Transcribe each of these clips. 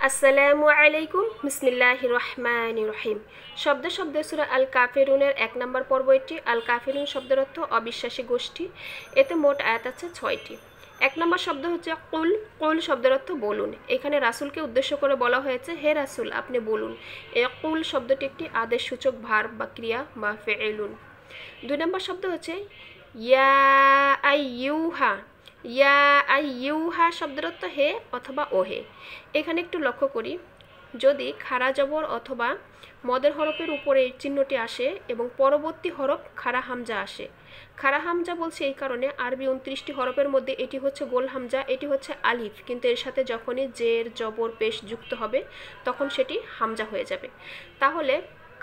আসসালামু আলাইকুম বিসমিল্লাহির রহমানির রহিম। শব্দ শব্দ সূরা আল কাফিরুনের 1 নম্বর পর্ব এটি। আল কাফিরুন শব্দের অর্থ অবিশ্বাসী গোষ্ঠী। এতে মোট আয়াত আছে 6টি। 1 নম্বর শব্দ হচ্ছে কুল। কুল শব্দের অর্থ বলুন। এখানে রাসূলকে উদ্দেশ্য করে বলা হয়েছে, হে রাসূল আপনি বলুন। এই কুল শব্দটি একটি আদেশসূচক ভার্ব বা ক্রিয়া বা ফেইলুন। 2 নম্বর শব্দ হচ্ছে ইয়া আইয়ুহা। ইয়া আইয়ুহা শব্দের অর্থ হে অথবা ওহে। এখানে একটু লক্ষ্য করি, যদি খাড়া জবর অথবা মদের হরফের উপরে এই চিহ্নটি আসে এবং পরবর্তী হরফ খাড়া হামজা আসে। খাড়া হামজা বলছে এই কারণে, আরবি 29টি হরফের মধ্যে এটি হচ্ছে গোল হামজা, এটি হচ্ছে আলিফ, কিন্তু এর সাথে যখনই জের জবর পেশ যুক্ত হবে তখন সেটি হামজা হয়ে যাবে। তাহলে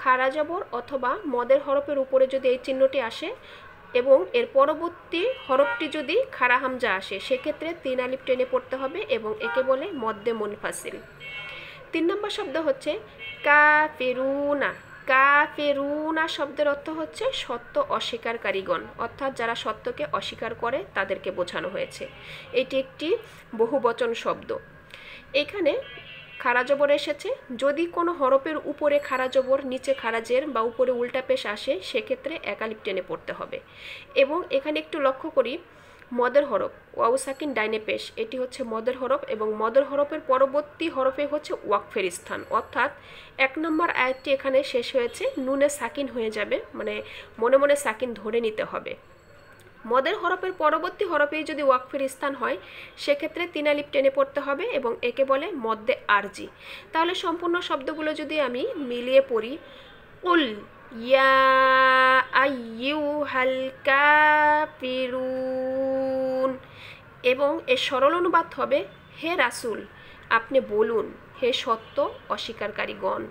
খাড়া জবর অথবা মদের হরফের উপরে যদি এই চিহ্নটি আসে এবং এর পরবর্তী হরফটি যদি খাড়া হামজা আসে, সেক্ষেত্রে 3 আলিফ টেনে পড়তে হবে এবং একে বলে মদ্দে মুনফাসিল। 3 নম্বর শব্দ হচ্ছে কাফিরুনা। কাফিরুনা শব্দের অর্থ হচ্ছে সত্য অস্বীকারীগণ, অর্থাৎ যারা সত্যকে অস্বীকার করে তাদেরকে বোঝানো হয়েছে। এটি একটি বহুবচন শব্দ। এখানে খাড়া জবর এসেছে, যদি কোনো হরফের উপরে খাড়া জবর, নিচে খাড়া জের বা উপরে উল্টা পেশ আসে সেক্ষেত্রে 1 আলিফ টেনে পড়তে হবে। এবং এখানে একটু লক্ষ্য করি, মদের হরফ ওয়াও সাকিন ডাইনে পেশ, এটি হচ্ছে মদের হরফ এবং মদের হরফের পরবর্তী হরফে হচ্ছে ওয়াকফের স্থান, অর্থাৎ 1 নম্বর আয়াতটি এখানে শেষ হয়েছে নুনে সাকিন হয়ে যাবে, মানে মনে মনে সাকিন ধরে নিতে হবে। মদের হরফের পরবর্তী হরফেই যদি ওয়াকফের স্থান হয় সেক্ষেত্রে 3 আলিফ টেনে পড়তে হবে এবং একে বলে মদ্দে আরজি। তাহলে সম্পূর্ণ শব্দগুলো যদি আমি মিলিয়ে পড়ি, কুল ইয়া আইয়ুহাল কাফিরুন, এবং এর সরল অনুবাদ হবে, হে রাসূল আপনি বলুন, হে সত্য অস্বীকারীগণ।